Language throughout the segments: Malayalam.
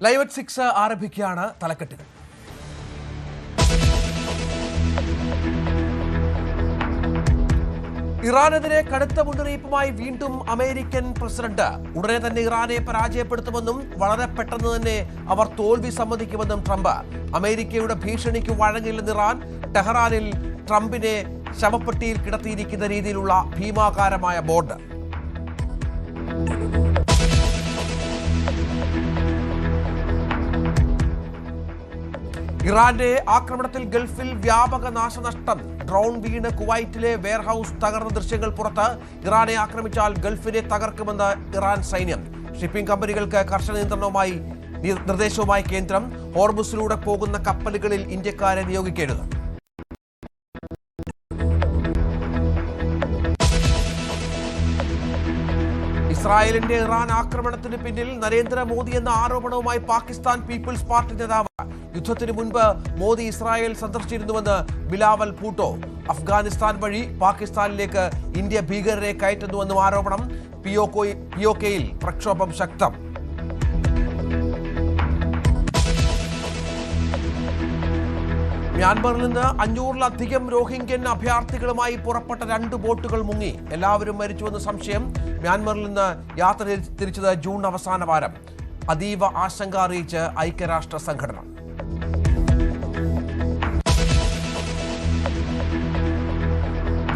ലൈവ് അറ്റ് 6 ആരംഭിക്കുകയാണ്. തലക്കെട്ടുകൾ. ഇറാനെതിരെ കടുത്ത മുന്നറിയിപ്പുമായി വീണ്ടും അമേരിക്കൻ പ്രസിഡന്റ്. ഉടനെ തന്നെ ഇറാനെ പരാജയപ്പെടുത്തുമെന്നും വളരെ പെട്ടെന്ന് തന്നെ അവർ തോൽവി സമ്മതിക്കുമെന്നും ട്രംപ്. അമേരിക്കയുടെ ഭീഷണിക്ക് വഴങ്ങില്ലെന്ന് ഇറാൻ. ടെഹ്റാനിൽ ട്രംപിനെ ശവപ്പെട്ടിയിൽ കിടത്തിയിരിക്കുന്ന രീതിയിലുള്ള ഭീമാകാരമായ ബോർഡ്. ഇറാന്റെ ആക്രമണത്തിൽ ഗൾഫിൽ വ്യാപക നാശനഷ്ടം. ഡ്രോൺ വീണ് കുവൈറ്റിലെ വെയർഹൌസ് തകർന്ന ദൃശ്യങ്ങൾ പുറത്ത്. ഇറാനെ ആക്രമിച്ചാൽ ഗൾഫിനെ തകർക്കുമെന്ന് ഇറാൻ സൈന്യം. ഷിപ്പിംഗ് കമ്പനികൾക്ക് കർശന നിർദ്ദേശവുമായി കേന്ദ്രം. ഹോർമുസിലൂടെ പോകുന്ന കപ്പലുകളിൽ ഇന്ത്യക്കാരെ നിയോഗിക്കരുത്. ഇസ്രായേലിന്റെ ഇറാൻ ആക്രമണത്തിന് പിന്നിൽ നരേന്ദ്രമോദി എന്ന ആരോപണവുമായി പാകിസ്ഥാൻ പീപ്പിൾസ് പാർട്ടി നേതാവ്. യുദ്ധത്തിന് മുൻപ് മോദി ഇസ്രായേൽ സന്ദർശിച്ചിരുന്നുവെന്ന് ബിലാവൽ ഭൂട്ടോ. അഫ്ഗാനിസ്ഥാൻ വഴി പാകിസ്ഥാനിലേക്ക് ഇന്ത്യ ഭീകരരെ കയറ്റുന്നുവെന്നും ആരോപണം. പിഒകെയിൽ പ്രക്ഷോഭം ശക്തം. മ്യാൻമറിൽ നിന്ന് 500-ലധികം റോഹിംഗ്യൻ അഭയാർത്ഥികളുമായി പുറപ്പെട്ട 2 ബോട്ടുകൾ മുങ്ങി. എല്ലാവരും മരിച്ചുവെന്ന് സംശയം. മ്യാൻമറിൽ നിന്ന് യാത്ര തിരിച്ചത് ജൂൺ അവസാന വാരം. അതീവ ആശങ്ക അറിയിച്ച് ഐക്യരാഷ്ട്ര സംഘടന.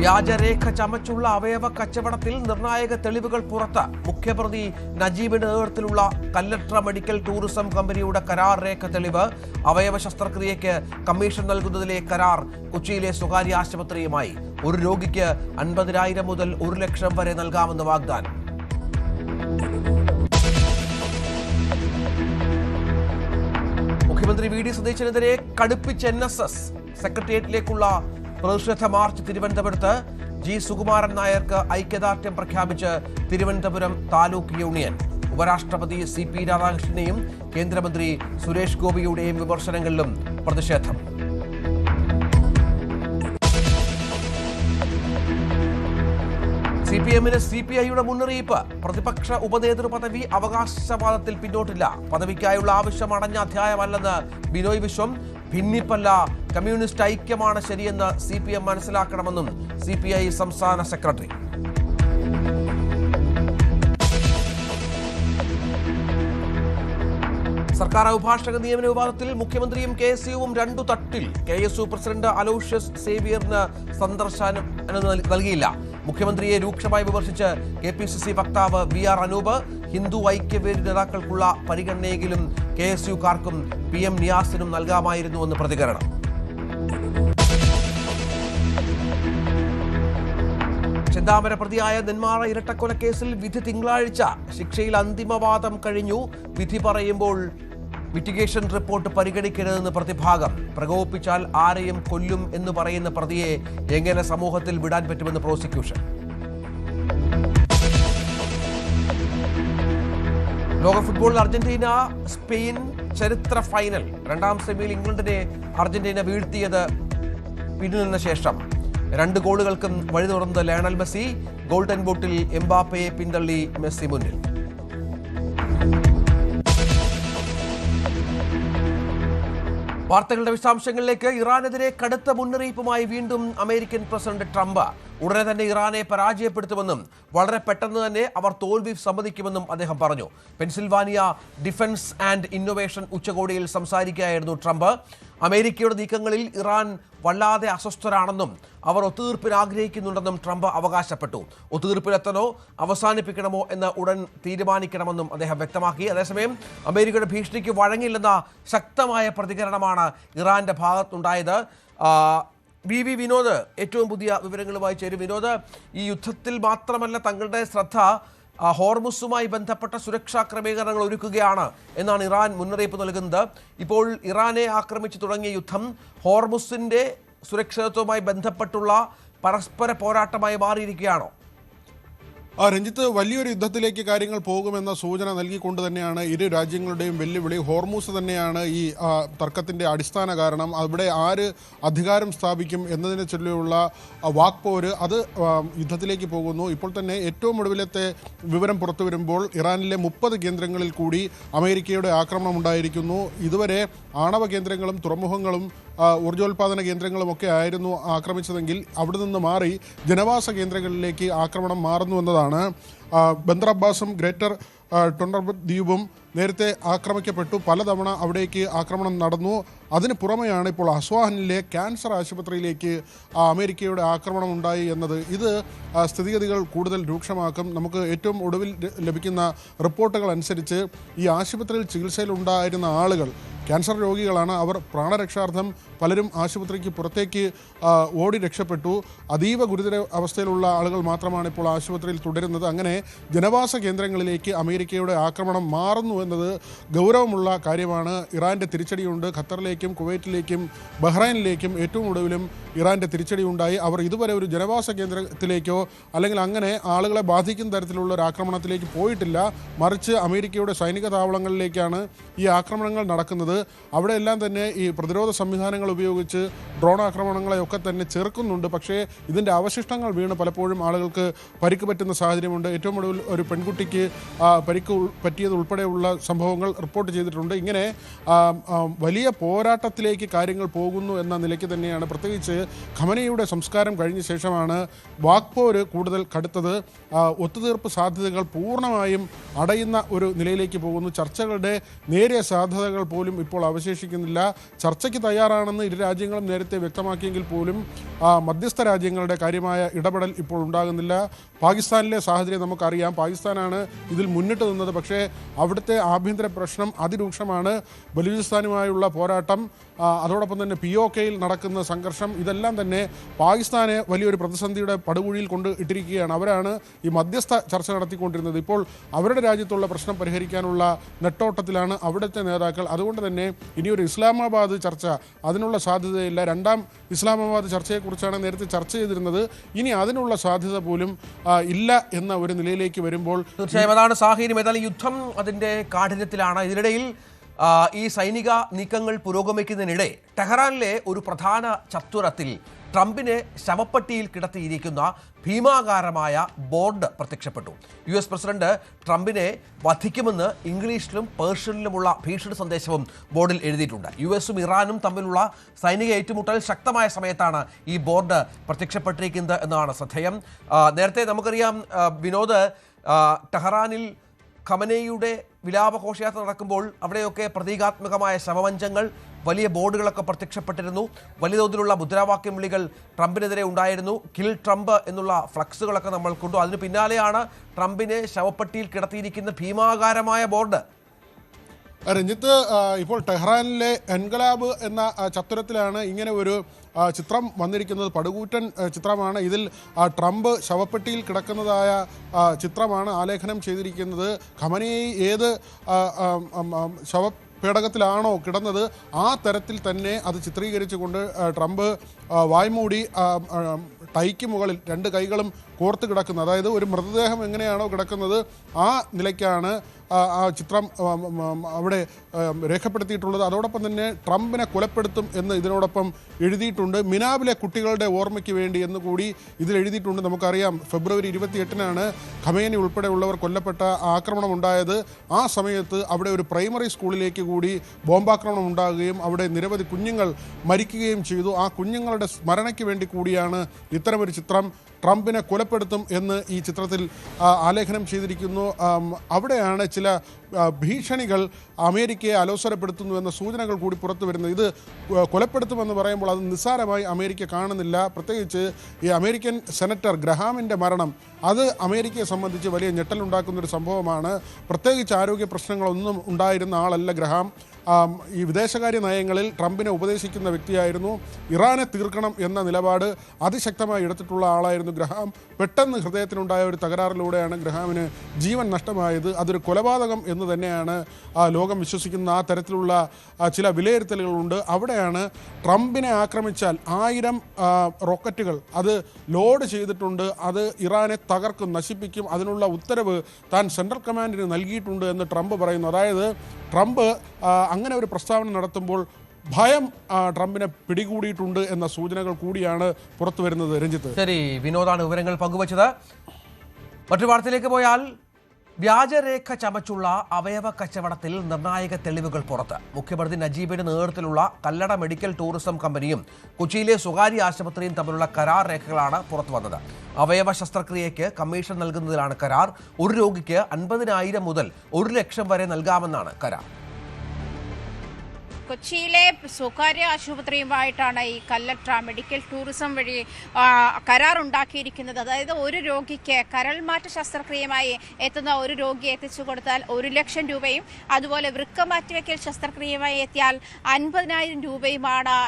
വ്യാജരേഖ ചമച്ചുള്ള അവയവ കച്ചവടത്തിൽ നിർണായക തെളിവുകൾ പുറത്ത്. മുഖ്യപ്രതി നജീബിന്റെ നേതൃത്വത്തിലുള്ള കല്ലട്ര മെഡിക്കൽ ടൂറിസം കമ്പനിയുടെ കരാർ രേഖ തെളിവ്. അവയവ ശസ്ത്രക്രിയയ്ക്ക് കമ്മീഷൻ നൽകുന്നതിലെ കരാർ കൊച്ചിയിലെ സ്വകാര്യ ആശുപത്രിയുമായി. ഒരു രോഗിക്ക് 50,000 മുതൽ 1 ലക്ഷം വരെ നൽകാമെന്ന് വാഗ്ദാനം. മുഖ്യമന്ത്രി വി ഡി സതീശനെതിരെ കടുപ്പിച്ച് NSS. സെക്രട്ടേറിയറ്റിലേക്കുള്ള പ്രതിഷേധ മാർച്ച് തിരുവനന്തപുരത്ത്. ജി സുകുമാരൻ നായർക്ക് ഐക്യദാർഢ്യം പ്രഖ്യാപിച്ച് തിരുവനന്തപുരം താലൂക്ക് യൂണിയൻ. ഉപരാഷ്ട്രപതി CP രാധാകൃഷ്ണനെയും കേന്ദ്രമന്ത്രി സുരേഷ് ഗോപിയുടെയും വിമർശനങ്ങളിലും പ്രതിഷേധം. CPM-ന് CPI-യുടെ മുന്നറിയിപ്പ്. പ്രതിപക്ഷ ഉപനേതൃ പദവി അവകാശവാദത്തിൽ പിന്നോട്ടില്ല. പദവിക്കായുള്ള ആവശ്യം അടഞ്ഞ അധ്യായമല്ലെന്ന് ബിനോയ് വിശ്വം. ഭിന്നിപ്പല്ല, കമ്മ്യൂണിസ്റ്റ് ഐക്യമാണ് ശരിയെന്ന് CPM മനസ്സിലാക്കണമെന്നും CPI സംസ്ഥാന സെക്രട്ടറി. സർക്കാർ അഭിഭാഷക നിയമന വിവാദത്തിൽ മുഖ്യമന്ത്രിയും KSUവും 2 തട്ടിൽ. KSU പ്രസിഡന്റ് അലോഷ്യസ് സേവിയറിന് സന്ദർശനം നൽകിയില്ല. മുഖ്യമന്ത്രിയെ രൂക്ഷമായി വിമർശിച്ച് KPCC വക്താവ് VR അനൂപ്. ഹിന്ദു ഐക്യവേദി നേതാക്കൾക്കുള്ള പരിഗണനയെങ്കിലും KSUക്കാർക്കും PM നിയാസിനും നൽകാമായിരുന്നുവെന്ന് പ്രതികരണം. ചെന്താമര പ്രതിയായ നെന്മാറ ഇരട്ടക്കൊലക്കേസിൽ വിധി തിങ്കളാഴ്ച. ശിക്ഷയിൽ അന്തിമവാദം കഴിഞ്ഞു. വിധി പറയുമ്പോൾ മിറ്റിഗേഷൻ റിപ്പോർട്ട് പരിഗണിക്കരുതെന്ന് പ്രതിഭാഗം. പ്രകോപിപ്പിച്ചാൽ ആരെയും കൊല്ലും എന്ന് പറയുന്ന പ്രതിയെ എങ്ങനെ സമൂഹത്തിൽ വിടാൻ പറ്റുമെന്ന് പ്രോസിക്യൂഷൻ. ലോക ഫുട്ബോളിൽ അർജന്റീന സ്പെയിൻ ചരിത്ര ഫൈനൽ. 2ാം സെമിയിൽ ഇംഗ്ലണ്ടിനെ അർജന്റീന വീഴ്ത്തിയത് പിന്നിൽ നിന്ന ശേഷം. 2 ഗോളുകൾക്കും വഴി തുറന്നത് ലയണൽ മെസ്സി. ഗോൾഡൻ ബൂട്ടിൽ എംബാപ്പയെ പിന്തള്ളി മെസ്സി മുന്നിൽ. വാർത്തകളുടെ വിശദാംശങ്ങളിലേക്ക്. ഇറാനെതിരെ കടുത്ത മുന്നറിയിപ്പുമായി വീണ്ടും അമേരിക്കൻ പ്രസിഡന്റ് ട്രംപ്. ഉടനെ തന്നെ ഇറാനെ പരാജയപ്പെടുത്തുമെന്നും വളരെ പെട്ടെന്ന് തന്നെ അവർ തോൽവി സമ്മതിക്കുമെന്നും അദ്ദേഹം പറഞ്ഞു. പെൻസിൽവാനിയ ഡിഫൻസ് ആൻഡ് ഇന്നൊവേഷൻ ഉച്ചകോടിയിൽ സംസാരിക്കുകയായിരുന്നു ട്രംപ്. അമേരിക്കയുടെ നീക്കങ്ങളിൽ ഇറാൻ വല്ലാതെ അസ്വസ്ഥരാണെന്നും അവർ ഒത്തുതീർപ്പിന് ആഗ്രഹിക്കുന്നുണ്ടെന്നും ട്രംപ് അവകാശപ്പെട്ടു. ഒത്തുതീർപ്പിലെത്തണോ അവസാനിപ്പിക്കണമോ എന്ന് ഉടൻ തീരുമാനിക്കണമെന്നും അദ്ദേഹം വ്യക്തമാക്കി. അതേസമയം അമേരിക്കയുടെ ഭീഷണിക്ക് വഴങ്ങില്ലെന്ന ശക്തമായ പ്രതികരണമാണ് ഇറാന്റെ ഭാഗത്തുണ്ടായത്. വി വിനോദ് ഏറ്റവും പുതിയ വിവരങ്ങളുമായി ചേരും. വിനോദ്, ഈ യുദ്ധത്തിൽ മാത്രമല്ല തങ്ങളുടെ ശ്രദ്ധ ഹോർമുസുമായി ബന്ധപ്പെട്ട സുരക്ഷാ ക്രമീകരണങ്ങൾ ഒരുക്കുകയാണ് എന്നാണ് ഇറാൻ മുന്നറിയിപ്പ് നൽകുന്നത്. ഇപ്പോൾ ഇറാനെ ആക്രമിച്ചു തുടങ്ങിയ യുദ്ധം ഹോർമുസിന്റെ സുരക്ഷിതത്വവുമായി ബന്ധപ്പെട്ടുള്ള പരസ്പര പോരാട്ടമായി മാറിയിരിക്കുകയാണോ? രഞ്ജിത്ത്, വലിയൊരു യുദ്ധത്തിലേക്ക് കാര്യങ്ങൾ പോകുമെന്ന സൂചന നൽകിക്കൊണ്ട് തന്നെയാണ് ഇരു രാജ്യങ്ങളുടെയും വെല്ലുവിളി. ഹോർമൂസ് തന്നെയാണ് ഈ തർക്കത്തിൻ്റെ അടിസ്ഥാന കാരണം. അവിടെ ആര് അധികാരം സ്ഥാപിക്കും എന്നതിനെ ചൊല്ലിയുള്ള വാക്പോര് അത് യുദ്ധത്തിലേക്ക് പോകുന്നു. ഇപ്പോൾ തന്നെ ഏറ്റവും ഒടുവിലത്തെ വിവരം പുറത്തു വരുമ്പോൾ ഇറാനിലെ 30 കേന്ദ്രങ്ങളിൽ കൂടി അമേരിക്കയുടെ ആക്രമണം ഉണ്ടായിരിക്കുന്നു. ഇതുവരെ ആണവ കേന്ദ്രങ്ങളും തുറമുഖങ്ങളും ഊർജ്ജോൽപാദന കേന്ദ്രങ്ങളുമൊക്കെ ആയിരുന്നു ആക്രമിച്ചതെങ്കിൽ അവിടെ നിന്ന് മാറി ജനവാസ കേന്ദ്രങ്ങളിലേക്ക് ആക്രമണം മാറുന്നു എന്നതാണ്. ബന്ദർ അബ്ബാസും ഗ്രേറ്റർ ടൊണ്ടർബത്ത് ദ്വീപും നേരത്തെ ആക്രമിക്കപ്പെട്ടു. പലതവണ അവിടേക്ക് ആക്രമണം നടന്നു. അതിന് പുറമെയാണ് ഇപ്പോൾ അസ്വാനിലെ ക്യാൻസർ ആശുപത്രിയിലേക്ക് അമേരിക്കയുടെ ആക്രമണം ഉണ്ടായി എന്നത്. ഇത് സ്ഥിതിഗതികൾ കൂടുതൽ രൂക്ഷമാക്കും. നമുക്ക് ഏറ്റവും ഒടുവിൽ ലഭിക്കുന്ന റിപ്പോർട്ടുകൾ അനുസരിച്ച് ഈ ആശുപത്രിയിൽ ചികിത്സയിലുണ്ടായിരുന്ന ആളുകൾ ക്യാൻസർ രോഗികളാണ്. അവർ പ്രാണരക്ഷാർത്ഥം പലരും ആശുപത്രിക്ക് പുറത്തേക്ക് ഓടി രക്ഷപ്പെട്ടു. അതീവ ഗുരുതര അവസ്ഥയിലുള്ള ആളുകൾ മാത്രമാണ് ഇപ്പോൾ ആശുപത്രിയിൽ തുടരുന്നത്. അങ്ങനെ ജനവാസ കേന്ദ്രങ്ങളിലേക്ക് അമേരിക്കയുടെ ആക്രമണം മാറുന്നു എന്നത് ഗൗരവമുള്ള കാര്യമാണ്. ഇറാൻ്റെ തിരിച്ചടിയുണ്ട്. ഖത്തറിലേക്കും കുവൈറ്റിലേക്കും ബഹ്റൈനിലേക്കും ഏറ്റവും ഒടുവിലും ഇറാൻ്റെ തിരിച്ചടിയുണ്ടായി. അവർ ഇതുവരെ ഒരു ജനവാസ കേന്ദ്രത്തിലേക്കോ അല്ലെങ്കിൽ അങ്ങനെ ആളുകളെ ബാധിക്കുന്ന തരത്തിലുള്ള ഒരു ആക്രമണത്തിലേക്ക് പോയിട്ടില്ല. മറിച്ച് അമേരിക്കയുടെ സൈനിക താവളങ്ങളിലേക്കാണ് ഈ ആക്രമണങ്ങൾ നടക്കുന്നത്. അവിടെയെല്ലാം തന്നെ ഈ പ്രതിരോധ സംവിധാനങ്ങൾ ഉപയോഗിച്ച് ഡ്രോൺ ആക്രമണങ്ങളെയൊക്കെ തന്നെ ചെറുക്കുന്നുണ്ട്. പക്ഷേ ഇതിൻ്റെ അവശിഷ്ടങ്ങൾ വീണ് പലപ്പോഴും ആളുകൾക്ക് പരിക്ക് പറ്റുന്ന സാഹചര്യമുണ്ട്. ഏറ്റവും ഒടുവിൽ ഒരു പെൺകുട്ടിക്ക് പരിക്ക് പറ്റിയത് ഉൾപ്പെടെയുള്ള സംഭവങ്ങൾ റിപ്പോർട്ട് ചെയ്തിട്ടുണ്ട്. ഇങ്ങനെ വലിയ പോരാട്ടത്തിലേക്ക് കാര്യങ്ങൾ പോകുന്നു എന്ന നിലയ്ക്ക് തന്നെയാണ്. പ്രത്യേകിച്ച് ഖമനയുടെ സംസ്കാരം കഴിഞ്ഞ ശേഷമാണ് വാക്പോര് കൂടുതൽ കടുത്തത്. ഒത്തുതീർപ്പ് സാധ്യതകൾ പൂർണ്ണമായും അടയുന്ന ഒരു നിലയിലേക്ക് പോകുന്നു. ചർച്ചകളുടെ നേരിയ സാധ്യതകൾ പോലും ഇപ്പോൾ അവശേഷിക്കുന്നില്ല. ചർച്ചയ്ക്ക് തയ്യാറാണെന്ന് ഇരു രാജ്യങ്ങളും നേരത്തെ വ്യക്തമാക്കിയെങ്കിൽ പോലും മധ്യസ്ഥ രാജ്യങ്ങളുടെ കാര്യമായ ഇടപെടൽ ഇപ്പോൾ ഉണ്ടാകുന്നില്ല. പാകിസ്ഥാനിലെ സാഹചര്യം നമുക്കറിയാം. പാകിസ്ഥാനാണ് ഇതിൽ മുന്നിട്ട് നിന്നത്. പക്ഷേ അവിടുത്തെ ആഭ്യന്തര പ്രശ്നം അതിരൂക്ഷമാണ്. ബലൂചിസ്ഥാനുമായുള്ള പോരാട്ടം, അതോടൊപ്പം തന്നെ POKയിൽ നടക്കുന്ന സംഘർഷം, ഇതെല്ലാം തന്നെ പാകിസ്ഥാനെ വലിയൊരു പ്രതിസന്ധിയുടെ പടുകുഴിയിൽ കൊണ്ട് ഇട്ടിരിക്കുകയാണ്. അവരാണ് ഈ മധ്യസ്ഥ ചർച്ച നടത്തിക്കൊണ്ടിരുന്നത്. ഇപ്പോൾ അവരുടെ രാജ്യത്തുള്ള പ്രശ്നം പരിഹരിക്കാനുള്ള നെട്ടോട്ടത്തിലാണ് അവിടുത്തെ നേതാക്കൾ. അതുകൊണ്ട് തന്നെ ഇനിയൊരു ഇസ്ലാമാബാദ് ചർച്ച അതിനുള്ള സാധ്യതയില്ല. രണ്ടാം ഇസ്ലാമാബാദ് ചർച്ചയെക്കുറിച്ചാണ് നേരത്തെ ചർച്ച ചെയ്തിരുന്നത്. ഇനി അതിനുള്ള സാധ്യത പോലും ഇല്ല എന്ന ഒരു നിലയിലേക്ക് വരുമ്പോൾ തീർച്ചയായും അതാണ് സാഹചര്യം. ഏതായാലും യുദ്ധം അതിൻ്റെ കാഠിന്യത്തിലാണ്. ഇതിനിടയിൽ ഈ സൈനിക നീക്കങ്ങൾ പുരോഗമിക്കുന്നതിനിടെ ടെഹ്റാനിലെ ഒരു പ്രധാന ചത്വരത്തിൽ ട്രംപിനെ ശവപ്പെട്ടിയിൽ കിടത്തിയിരിക്കുന്ന ഭീമാകാരമായ ബോർഡ് പ്രത്യക്ഷപ്പെട്ടു. US പ്രസിഡന്റ് ട്രംപിനെ വധിക്കുമെന്ന് ഇംഗ്ലീഷിലും പേർഷ്യനിലുമുള്ള ഭീഷണി സന്ദേശവും ബോർഡിൽ എഴുതിയിട്ടുണ്ട്. US-ഉം ഇറാനും തമ്മിലുള്ള സൈനിക ഏറ്റുമുട്ടൽ ശക്തമായ സമയത്താണ് ഈ ബോർഡ് പ്രത്യക്ഷപ്പെട്ടിരിക്കുന്നത് എന്നതാണ് ശ്രദ്ധേയം. നേരത്തെ നമുക്കറിയാം വിനോദ്, ടെഹ്റാനിൽ ഖമനേയുടെ വിലാപഘോഷയാത്ര നടക്കുമ്പോൾ അവിടെയൊക്കെ പ്രതീകാത്മകമായ ശവമഞ്ചങ്ങൾ, വലിയ ബോർഡുകളൊക്കെ പ്രത്യക്ഷപ്പെട്ടിരുന്നു. വലിയ തോതിലുള്ള മുദ്രാവാക്യം വിളികൾ ട്രംപിനെതിരെ ഉണ്ടായിരുന്നു. കിൽ ട്രംപ് എന്നുള്ള ഫ്ലക്സുകളൊക്കെ നമ്മൾ കണ്ടു. അതിന് പിന്നാലെയാണ് ട്രംപിനെ ശവപ്പെട്ടിയിൽ കിടത്തിയിരിക്കുന്ന ഭീമാകാരമായ ബോർഡ്. രഞ്ജിത്ത്, ഇപ്പോൾ ടെഹ്റാനിലെ എൻഗലാബ് എന്ന ചത്വരത്തിലാണ് ഇങ്ങനെ ഒരു ചിത്രം വന്നിരിക്കുന്നത്. പടുകൂറ്റൻ ചിത്രമാണ്. ഇതിൽ ട്രംപ് ശവപ്പെട്ടിയിൽ കിടക്കുന്നതായ ചിത്രമാണ് ആലേഖനം ചെയ്തിരിക്കുന്നത്. ഖമനേയി ഏത് പേടകത്തിലാണോ കിടന്നത് ആ തരത്തിൽ തന്നെ അത് ചിത്രീകരിച്ചുകൊണ്ട് ട്രംപ് വായ്മൂടി ടൈക്ക് മുകളിൽ 2 കൈകളും കോർത്ത് കിടക്കുന്നത്. അതായത് ഒരു മൃതദേഹം എങ്ങനെയാണോ കിടക്കുന്നത് ആ നിലയ്ക്കാണ് ആ ചിത്രം അവിടെ രേഖപ്പെടുത്തിയിട്ടുള്ളത്. അതോടൊപ്പം തന്നെ ട്രംപിനെ കൊലപ്പെടുത്തും എന്ന് ഇതിനോടൊപ്പം എഴുതിയിട്ടുണ്ട്. മിനാബിലെ കുട്ടികളുടെ ഓർമ്മയ്ക്ക് വേണ്ടി എന്ന് കൂടി ഇതിൽ എഴുതിയിട്ടുണ്ട്. നമുക്കറിയാം ഫെബ്രുവരി 28-നാണ് ഖമേനി ഉൾപ്പെടെയുള്ളവർ കൊല്ലപ്പെട്ട ആക്രമണം ഉണ്ടായത്. ആ സമയത്ത് അവിടെ ഒരു പ്രൈമറി സ്കൂളിലേക്ക് കൂടി ബോംബാക്രമണം ഉണ്ടാകുകയും അവിടെ നിരവധി കുഞ്ഞുങ്ങൾ മരിക്കുകയും ചെയ്തു. ആ കുഞ്ഞുങ്ങളുടെ സ്മരണയ്ക്ക് വേണ്ടി കൂടിയാണ് ഇത്തരമൊരു ചിത്രം. ട്രംപിനെ കൊലപ്പെടുത്തും എന്ന് ഈ ചിത്രത്തിൽ ആലേഖനം ചെയ്തിരിക്കുന്നു. അവിടെയാണ് ചില ഭീഷണികൾ അമേരിക്കയെ അലോസരപ്പെടുത്തുന്നു എന്ന സൂചനകൾ കൂടി പുറത്തു വരുന്നത്. ഇത് കൊലപ്പെടുത്തുമെന്ന് പറയുമ്പോൾ അത് നിസ്സാരമായി അമേരിക്ക കാണുന്നില്ല. പ്രത്യേകിച്ച് ഈ അമേരിക്കൻ സെനറ്റർ ഗ്രഹാമിൻ്റെ മരണം അത് അമേരിക്കയെ സംബന്ധിച്ച് വലിയ ഞെട്ടലുണ്ടാക്കുന്നൊരു സംഭവമാണ്. പ്രത്യേകിച്ച് ആരോഗ്യ പ്രശ്നങ്ങളൊന്നും ഉണ്ടായിരുന്ന ആളല്ല ഗ്രഹാം. ഈ വിദേശകാര്യ നയങ്ങളിൽ ട്രംപിനെ ഉപദേശിക്കുന്ന വ്യക്തിയായിരുന്നു. ഇറാനെ തീർക്കണം എന്ന നിലപാട് അതിശക്തമായി എടുത്തിട്ടുള്ള ആളായിരുന്നു ഗ്രഹാം. പെട്ടെന്ന് ഹൃദയത്തിനുണ്ടായ ഒരു തകരാറിലൂടെയാണ് ഗ്രഹാമിന് ജീവൻ നഷ്ടമായത്. അതൊരു കൊലപാതകം എന്ന് തന്നെയാണ് ലോകം വിശ്വസിക്കുന്ന. ആ തരത്തിലുള്ള ചില വിലയിരുത്തലുകളുണ്ട്. അവിടെയാണ് ട്രംപിനെ ആക്രമിച്ചാൽ 1000 റോക്കറ്റുകൾ അത് ലോഡ് ചെയ്തിട്ടുണ്ട്, അത് ഇറാനെ തകർക്കും, നശിപ്പിക്കും, അതിനുള്ള ഉത്തരവ് താൻ സെൻട്രൽ കമാൻഡിന് നൽകിയിട്ടുണ്ട് എന്ന് ട്രംപ് പറയുന്നു. അതായത് ട്രംപ് അങ്ങനെ ഒരു പ്രസ്താവന നടത്തുമ്പോൾ ഭയം ട്രംപിനെ പിടികൂടിയിട്ടുണ്ട് എന്ന സൂചനകൾ കൂടിയാണ് പുറത്തു വരുന്നത്. രഞ്ജിത്ത്, ശരി, വിനോദാണ് വിവരങ്ങൾ പങ്കുവച്ചത്. മറ്റു വാർത്തയിലേക്ക് പോയാൽ വ്യാജരേഖ ചമച്ചുള്ള അവയവ കച്ചവടത്തിൽ നിർണായക തെളിവുകൾ പുറത്ത്. മുഖ്യമന്ത്രി നജീബിന്റെ നേതൃത്വത്തിലുള്ള കല്ലട മെഡിക്കൽ ടൂറിസം കമ്പനിയും കൊച്ചിയിലെ സ്വകാര്യ ആശുപത്രിയും തമ്മിലുള്ള കരാർ രേഖകളാണ് പുറത്തു വന്നത്. അവയവ ശസ്ത്രക്രിയയ്ക്ക് കമ്മീഷൻ നൽകുന്നതിലാണ് കരാർ. ഒരു രോഗിക്ക് 50,000 മുതൽ 1 ലക്ഷം വരെ നൽകാമെന്നാണ് കരാർ. കൊച്ചിയിലെ സ്വകാര്യ ആശുപത്രിയുമായിട്ടാണ് ഈ കല്ലട്ര മെഡിക്കൽ ടൂറിസം വഴി കരാറുണ്ടാക്കിയിരിക്കുന്നത്. അതായത് ഒരു രോഗിക്ക് കരൾമാറ്റ ശസ്ത്രക്രിയയുമായി എത്തുന്ന ഒരു രോഗിയെ എത്തിച്ചു കൊടുത്താൽ 1 ലക്ഷം രൂപയും, അതുപോലെ വൃക്ക മാറ്റിവെക്കൽ ശസ്ത്രക്രിയയുമായി എത്തിയാൽ 50,000 രൂപയുമാണ്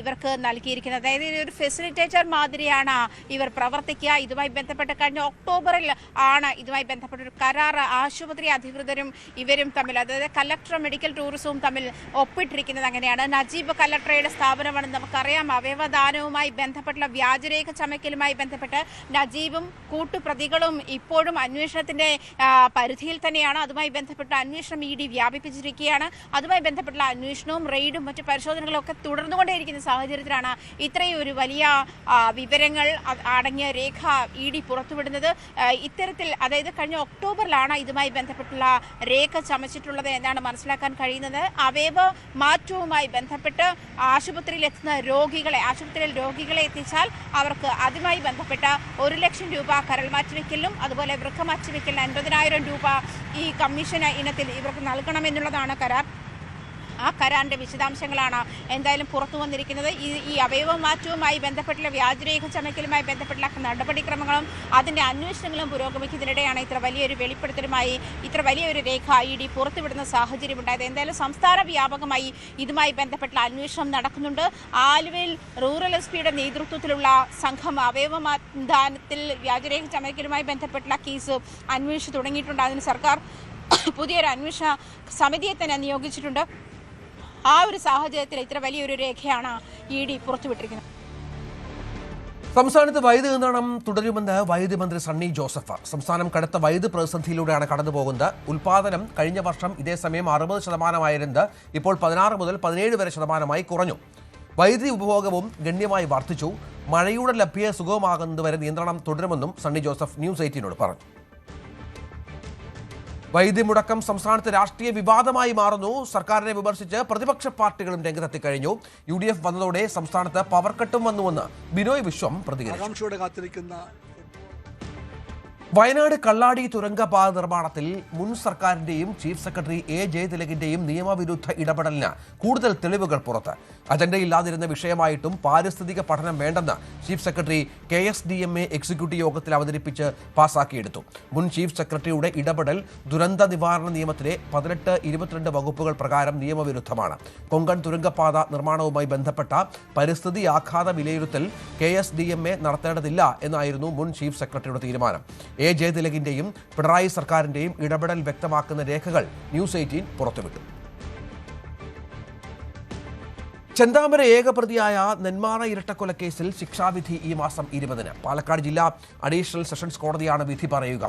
ഇവർക്ക് നൽകിയിരിക്കുന്നത്. അതായത് ഒരു ഫെസിലിറ്റേറ്റർ മാതിരിയാണ് ഇവർ പ്രവർത്തിക്കുക. ഇതുമായി ബന്ധപ്പെട്ട് കഴിഞ്ഞ ഒക്ടോബറിൽ ആണ് ഇതുമായി ബന്ധപ്പെട്ട ഒരു കരാർ ആശുപത്രി അധികൃതരും ഇവരും തമ്മിൽ, അതായത് കല്ലട്ര മെഡിക്കൽ ടൂറിസവും തമ്മിൽ ഒപ്പിട്ടിരിക്കുന്നത്. അങ്ങനെയാണ്. നജീബ് കല്ലട്രയുടെ സ്ഥാപനമാണ്. നമുക്കറിയാം, അവയവദാനവുമായി ബന്ധപ്പെട്ടുള്ള വ്യാജരേഖ ചമയ്ക്കലുമായി ബന്ധപ്പെട്ട് നജീബും കൂട്ടുപ്രതികളും ഇപ്പോഴും അന്വേഷണത്തിന്റെ പരിധിയിൽ തന്നെയാണ്. അതുമായി ബന്ധപ്പെട്ട അന്വേഷണം ED വ്യാപിപ്പിച്ചിരിക്കുകയാണ്. അതുമായി ബന്ധപ്പെട്ടുള്ള അന്വേഷണവും റെയ്ഡും മറ്റു പരിശോധനകളും ഒക്കെ തുടർന്നുകൊണ്ടേയിരിക്കുന്ന സാഹചര്യത്തിലാണ് ഇത്രയും ഒരു വലിയ വിവരങ്ങൾ അടങ്ങിയ രേഖ ED പുറത്തുവിടുന്നത്. ഇത്തരത്തിൽ, അതായത് കഴിഞ്ഞ ഒക്ടോബറിലാണ് ഇതുമായി ബന്ധപ്പെട്ടുള്ള രേഖ ചമച്ചിട്ടുള്ളത് എന്നാണ് മനസ്സിലാക്കാൻ കഴിയുന്നത്. അവയവ മാറ്റവുമായി ബന്ധപ്പെട്ട് ആശുപത്രിയിൽ രോഗികളെ എത്തിച്ചാൽ അവർക്ക് അതുമായി ബന്ധപ്പെട്ട 1 ലക്ഷം രൂപ കരൾ മാറ്റിവെക്കലിനും അതുപോലെ വൃക്ക മാറ്റിവെക്കലിന് 50,000 രൂപ ഈ കമ്മീഷൻ ഇനത്തിൽ ഇവർക്ക് നൽകണമെന്നുള്ളതാണ് കരാർ. ആ കരാറിന്റെ വിശദാംശങ്ങളാണ് എന്തായാലും പുറത്തു വന്നിരിക്കുന്നത്. ഈ അവയവ മാറ്റവുമായി ബന്ധപ്പെട്ടുള്ള വ്യാജരേഖ ചമയ്ക്കലുമായി ബന്ധപ്പെട്ടുള്ള നടപടിക്രമങ്ങളും അതിന്റെ അന്വേഷണങ്ങളും പുരോഗമിക്കുന്നതിനിടെയാണ് ഇത്ര വലിയൊരു വെളിപ്പെടുത്തലുമായി ഇത്ര വലിയൊരു രേഖ ED പുറത്തുവിടുന്ന സാഹചര്യം ഉണ്ടായത്. എന്തായാലും സംസ്ഥാന വ്യാപകമായി ഇതുമായി ബന്ധപ്പെട്ടുള്ള അന്വേഷണം നടക്കുന്നുണ്ട്. ആലുവയിൽ റൂറൽ SPയുടെ നേതൃത്വത്തിലുള്ള സംഘം അവയവദാനത്തിൽ വ്യാജരേഖ ചമയ്ക്കലുമായി ബന്ധപ്പെട്ടുള്ള കേസ് അന്വേഷിച്ചു തുടങ്ങിയിട്ടുണ്ട്. അതിന് സർക്കാർ പുതിയൊരു അന്വേഷണ സമിതിയെ തന്നെ നിയോഗിച്ചിട്ടുണ്ട്. ആ ഒരു സാഹചര്യത്തിൽ ഇത്ര വലിയൊരു രേഖയാണ് ED പുറത്തുവിട്ടിരിക്കുന്നത്. സംസ്ഥാനത്ത് വൈദ്യുതി നിയന്ത്രണം തുടരുമെന്ന് വൈദ്യുതി മന്ത്രി സണ്ണി ജോസഫ്. സംസ്ഥാനം കടുത്ത വൈദ്യുതി പ്രതിസന്ധിയിലൂടെയാണ് കടന്നുപോകുന്നത്. ഉൽപാദനം കഴിഞ്ഞ വർഷം ഇതേ സമയം 60% ഇപ്പോൾ 16 മുതൽ 17 വരെ ശതമാനമായി കുറഞ്ഞു. വൈദ്യുതി ഉപഭോഗവും ഗണ്യമായി വർദ്ധിച്ചു. മഴയുടെ ലഭ്യത സുഗമമാകുന്നതുവരെ നിയന്ത്രണം തുടരുമെന്നും സണ്ണി ജോസഫ് ന്യൂസ് 18 പറഞ്ഞു. വൈദ്യുതി മുടക്കം സംസ്ഥാനത്ത് രാഷ്ട്രീയ വിവാദമായി മാറുന്നു. സർക്കാരിനെ വിമർശിച്ച് പ്രതിപക്ഷ പാർട്ടികളും രംഗത്തെത്തി കഴിഞ്ഞു. UDF വന്നതോടെ സംസ്ഥാനത്ത് പവർ കട്ടും വന്നുവെന്ന് ബിനോയ് വിശ്വം പ്രതികരിച്ചു. വയനാട് കള്ളാടി തുരങ്കപാത നിർമ്മാണത്തിൽ മുൻ സർക്കാരിന്റെയും ചീഫ് സെക്രട്ടറി A ജയതിലകിന്റെയും നിയമവിരുദ്ധ ഇടപെടലിന് കൂടുതൽ തെളിവുകൾ പുറത്ത്. അജണ്ടയില്ലാതിരുന്ന വിഷയമായിട്ടും പാരിസ്ഥിതിക പഠനം വേണ്ടെന്ന് ചീഫ് സെക്രട്ടറി KSDMA എക്സിക്യൂട്ടീവ് യോഗത്തിൽ അവതരിപ്പിച്ച് പാസാക്കിയെടുത്തു. മുൻ ചീഫ് സെക്രട്ടറിയുടെ ഇടപെടൽ ദുരന്ത നിവാരണ നിയമത്തിലെ 18, 22 വകുപ്പുകൾ പ്രകാരം നിയമവിരുദ്ധമാണ്. കൊങ്കൺ തുരങ്കപാത നിർമ്മാണവുമായി ബന്ധപ്പെട്ട പരിസ്ഥിതി ആഘാത വിലയിരുത്തൽ KSDMA നടത്തേണ്ടതില്ല എന്നായിരുന്നു മുൻ ചീഫ് സെക്രട്ടറിയുടെ തീരുമാനം. A ജയതിലകിന്റെയും പിണറായി സർക്കാരിന്റെയും ഇടപെടൽ വ്യക്തമാക്കുന്ന രേഖകൾ ന്യൂസ് 18 പുറത്തുവിട്ടു. ചെന്താമര ഏകപ്രതിയായ നെന്മാറ ഇരട്ടക്കൊലക്കേസിൽ ശിക്ഷാവിധി ഈ മാസം 20-ന്. പാലക്കാട് ജില്ലാ അഡീഷണൽ സെഷൻസ് കോടതിയാണ് വിധി പറയുക.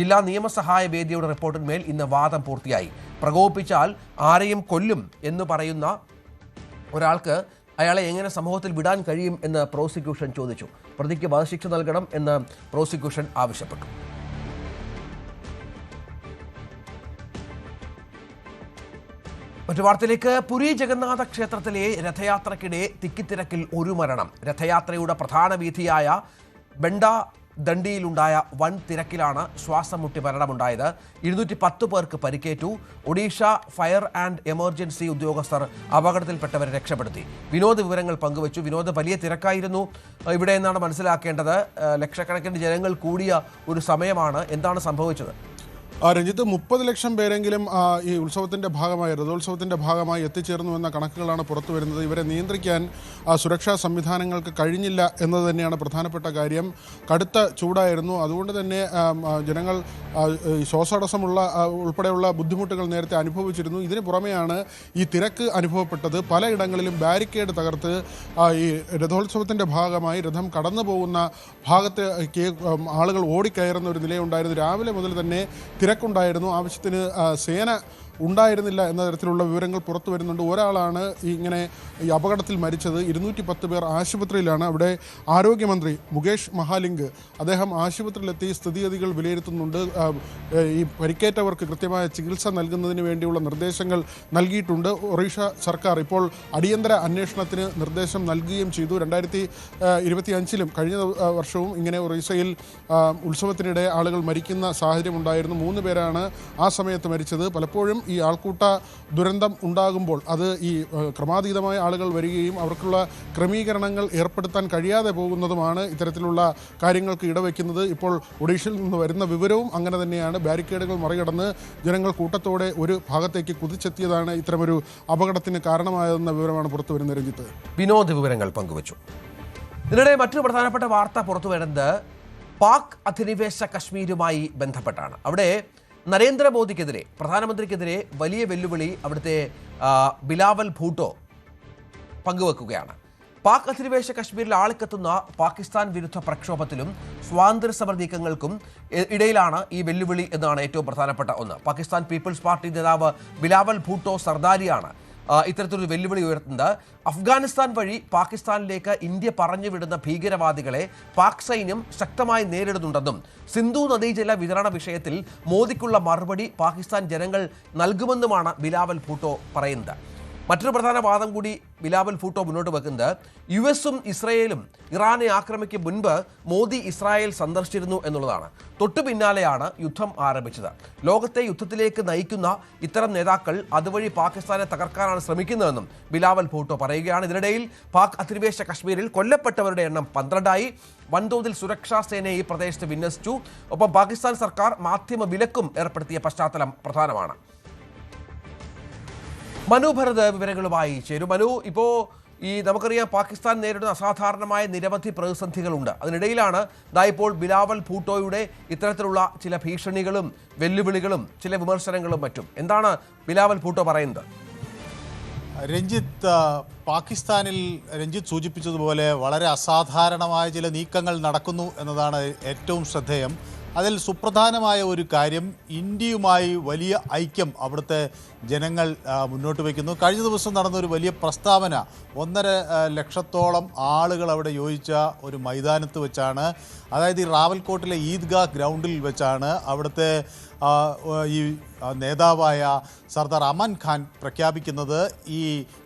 ജില്ലാ നിയമസഹായ വേദിയുടെ റിപ്പോർട്ടിന്മേൽ ഇന്ന് വാദം പൂർത്തിയായി. പ്രകോപിപ്പിച്ചാൽ ആരെയും കൊല്ലും എന്ന് പറയുന്ന ഒരാൾക്ക് അയാളെ എങ്ങനെ സമൂഹത്തിൽ വിടാൻ കഴിയും എന്ന് പ്രോസിക്യൂഷൻ ചോദിച്ചു. പ്രതിക്ക് വധശിക്ഷ നൽകണം എന്ന് പ്രോസിക്യൂഷൻ ആവശ്യപ്പെട്ടു. മറ്റു വാർത്തയിലേക്ക്. പുരി ജഗന്നാഥ ക്ഷേത്രത്തിലെ രഥയാത്രയ്ക്കിടെ തിക്കിത്തിരക്കിൽ ഒരു മരണം. രഥയാത്രയുടെ പ്രധാന വീഥിയായ ബെണ്ട ദണ്ഡിയിലുണ്ടായ വൻ തിരക്കിലാണ് ശ്വാസം മുട്ടി മരണമുണ്ടായത്. 210 പേർക്ക് പരിക്കേറ്റു. ഒഡീഷ ഫയർ ആൻഡ് എമർജൻസി ഉദ്യോഗസ്ഥർ അപകടത്തിൽപ്പെട്ടവരെ രക്ഷപ്പെടുത്തി. വിനോദ് വിവരങ്ങൾ പങ്കുവച്ചു. വിനോദ്, വലിയ തിരക്കായിരുന്നു ഇവിടെ എന്നാണ് മനസ്സിലാക്കേണ്ടത്. ലക്ഷക്കണക്കിന് ജനങ്ങൾ കൂടിയ ഒരു സമയമാണ്. എന്താണ് സംഭവിച്ചത്? രഞ്ജിത്ത് 30 ലക്ഷം പേരെങ്കിലും ഈ ഉത്സവത്തിൻ്റെ ഭാഗമായി രഥോത്സവത്തിൻ്റെ ഭാഗമായി എത്തിച്ചേർന്നു എന്ന കണക്കുകളാണ് പുറത്തു വരുന്നത്. ഇവരെ നിയന്ത്രിക്കാൻ സുരക്ഷാ സംവിധാനങ്ങൾക്ക് കഴിഞ്ഞില്ല എന്നത് തന്നെയാണ് പ്രധാനപ്പെട്ട കാര്യം. കടുത്ത ചൂടായിരുന്നു. അതുകൊണ്ട് തന്നെ ജനങ്ങൾ ശ്വാസതടസ്സമുള്ള ഉൾപ്പെടെയുള്ള ബുദ്ധിമുട്ടുകൾ നേരത്തെ അനുഭവിച്ചിരുന്നു. ഇതിന് പുറമെയാണ് ഈ തിരക്ക് അനുഭവപ്പെട്ടത്. പലയിടങ്ങളിലും ബാരിക്കേഡ് തകർത്ത് ഈ രഥോത്സവത്തിൻ്റെ ഭാഗമായി രഥം കടന്നു പോകുന്ന ഭാഗത്തേക്ക് ആളുകൾ ഓടിക്കയറുന്ന ഒരു നിലയുണ്ടായിരുന്നു. രാവിലെ മുതൽ തന്നെ തിരക്കുണ്ടായിരുന്നു. ആവശ്യത്തിന് സേന ഉണ്ടായിരുന്നില്ല എന്ന തരത്തിലുള്ള വിവരങ്ങൾ പുറത്തു വരുന്നുണ്ട്. ഒരാളാണ് ഇങ്ങനെ ഈ അപകടത്തിൽ മരിച്ചത്. 210 പേർ ആശുപത്രിയിലാണ്. അവിടെ ആരോഗ്യമന്ത്രി മുകേഷ് മഹാലിംഗ് അദ്ദേഹം ആശുപത്രിയിലെത്തി സ്ഥിതിഗതികൾ വിലയിരുത്തുന്നുണ്ട്. ഈ പരിക്കേറ്റവർക്ക് കൃത്യമായ ചികിത്സ നൽകുന്നതിന് വേണ്ടിയുള്ള നിർദ്ദേശങ്ങൾ നൽകിയിട്ടുണ്ട്. ഒറീസ സർക്കാർ ഇപ്പോൾ അടിയന്തര അന്വേഷണത്തിന് നിർദ്ദേശം നൽകുകയും ചെയ്തു. 2025 കഴിഞ്ഞ വർഷവും ഇങ്ങനെ ഒറീസയിൽ ഉത്സവത്തിനിടെ ആളുകൾ മരിക്കുന്ന സാഹചര്യം ഉണ്ടായിരുന്നു. 3 പേരാണ് ആ സമയത്ത് മരിച്ചത്. പലപ്പോഴും ഈ ആൾക്കൂട്ട ദുരന്തം ഉണ്ടാകുമ്പോൾ അത് ഈ ക്രമാതീതമായ ആളുകൾ വരികയും അവർക്കുള്ള ക്രമീകരണങ്ങൾ ഏർപ്പെടുത്താൻ കഴിയാതെ പോകുന്നതുമാണ് ഇത്തരത്തിലുള്ള കാര്യങ്ങൾക്ക് ഇടവയ്ക്കുന്നത്. ഇപ്പോൾ ഒഡീഷയിൽ നിന്ന് വരുന്ന വിവരവും അങ്ങനെ തന്നെയാണ്. ബാരിക്കേഡുകൾ മറികടന്ന് ജനങ്ങൾ കൂട്ടത്തോടെ ഒരു ഭാഗത്തേക്ക് കുതിച്ചെത്തിയതാണ് ഇത്തരമൊരു അപകടത്തിന് കാരണമായതെന്ന വിവരമാണ് പുറത്തു വരുന്നത്. രഞ്ജിത്ത്, വിനോദ് വിവരങ്ങൾ പങ്കുവച്ചു. ഇതിനിടെ മറ്റൊരു പ്രധാനപ്പെട്ട വാർത്ത പുറത്തു വരുന്നത് പാക് അധിനിവേശ കശ്മീരുമായി ബന്ധപ്പെട്ടാണ്. അവിടെ നരേന്ദ്രമോദിക്കെതിരെ, പ്രധാനമന്ത്രിക്കെതിരെ വലിയ വെല്ലുവിളി അവിടുത്തെ ബിലാവൽ ഭൂട്ടോ പങ്കുവെക്കുകയാണ്. പാക് അധിനിവേശ കശ്മീരിൽ ആളിക്കത്തുന്ന പാകിസ്ഥാൻ വിരുദ്ധ പ്രക്ഷോഭത്തിലും സ്വാതന്ത്ര്യ സമര നീക്കങ്ങൾക്കും ഇടയിലാണ് ഈ വെല്ലുവിളി എന്നാണ് ഏറ്റവും പ്രധാനപ്പെട്ട ഒന്ന്. പാകിസ്ഥാൻ പീപ്പിൾസ് പാർട്ടി നേതാവ് ബിലാവൽ ഭൂട്ടോ സർദാരിയാണ് ഇത്തരത്തിലൊരു വെല്ലുവിളി ഉയർത്തുന്നത്. അഫ്ഗാനിസ്ഥാൻ വഴി പാകിസ്ഥാനിലേക്ക് ഇന്ത്യ പറഞ്ഞുവിടുന്ന ഭീകരവാദികളെ പാക് സൈന്യം ശക്തമായി നേരിടുന്നുണ്ടെന്നും സിന്ധു നദീജല വിതരണ വിഷയത്തിൽ മോദിക്കുള്ള മറുപടി പാകിസ്ഥാൻ ജനങ്ങൾ നൽകുമെന്നുമാണ് ബിലാവൽ ഭൂട്ടോ പറയുന്നത്. മറ്റൊരു പ്രധാന വാദം കൂടി ബിലാവൽ ഭൂട്ടോ മുന്നോട്ട് വെക്കുന്നത് US-ഉം ഇസ്രായേലും ഇറാനെ ആക്രമിക്കും മുൻപ് മോദി ഇസ്രായേൽ സന്ദർശിച്ചിരുന്നു എന്നുള്ളതാണ്. തൊട്ടു പിന്നാലെയാണ് യുദ്ധം ആരംഭിച്ചത്. ലോകത്തെ യുദ്ധത്തിലേക്ക് നയിക്കുന്ന ഇത്തരം നേതാക്കൾ അതുവഴി പാകിസ്ഥാനെ തകർക്കാനാണ് ശ്രമിക്കുന്നതെന്നും ബിലാവൽ ഭൂട്ടോ പറയുകയാണ്. ഇതിനിടയിൽ പാക് അധിനിവേശ കശ്മീരിൽ കൊല്ലപ്പെട്ടവരുടെ എണ്ണം 12ആയി. വൻതോതിൽ സുരക്ഷാ സേനയെ ഈ പ്രദേശത്ത് വിന്യസിച്ചു. ഒപ്പം പാകിസ്ഥാൻ സർക്കാർ മാധ്യമ വിലക്കും ഏർപ്പെടുത്തിയ പശ്ചാത്തലം പ്രധാനമാണ്. മനു ഭരത് വിവരങ്ങളുമായി ചേരും. മനു, ഇപ്പോൾ നമുക്കറിയാം പാകിസ്ഥാൻ നേരിടുന്ന അസാധാരണമായ നിരവധി പ്രതിസന്ധികളുണ്ട്. അതിനിടയിലാണ് ഇപ്പോൾ ബിലാവൽ ഭൂട്ടോയുടെ ഇത്തരത്തിലുള്ള ചില ഭീഷണികളും വെല്ലുവിളികളും ചില വിമർശനങ്ങളും മറ്റും. എന്താണ് ബിലാവൽ ഭൂട്ടോ പറയുന്നത്? രഞ്ജിത്ത്, പാകിസ്ഥാനിൽ രഞ്ജിത്ത് സൂചിപ്പിച്ചതുപോലെ വളരെ അസാധാരണമായ ചില നീക്കങ്ങൾ നടക്കുന്നു എന്നതാണ് ഏറ്റവും ശ്രദ്ധേയം. അതിൽ സുപ്രധാനമായ ഒരു കാര്യം, ഇന്ത്യയുമായി വലിയ ഐക്യം അവിടുത്തെ ജനങ്ങൾ മുന്നോട്ട് വയ്ക്കുന്നു. കഴിഞ്ഞ ദിവസം നടന്ന ഒരു വലിയ പ്രസ്താവന 1.5 ലക്ഷത്തോളം ആളുകൾ അവിടെ യോജിച്ച ഒരു മൈതാനത്ത് വെച്ചാണ്, അതായത് ഈ റാവൽകോട്ടിലെ ഈദ്ഗാ ഗ്രൗണ്ടിൽ വെച്ചാണ് അവിടുത്തെ ഈ നേതാവായ സർദാർ അമൻ ഖാൻ പ്രഖ്യാപിക്കുന്നത് ഈ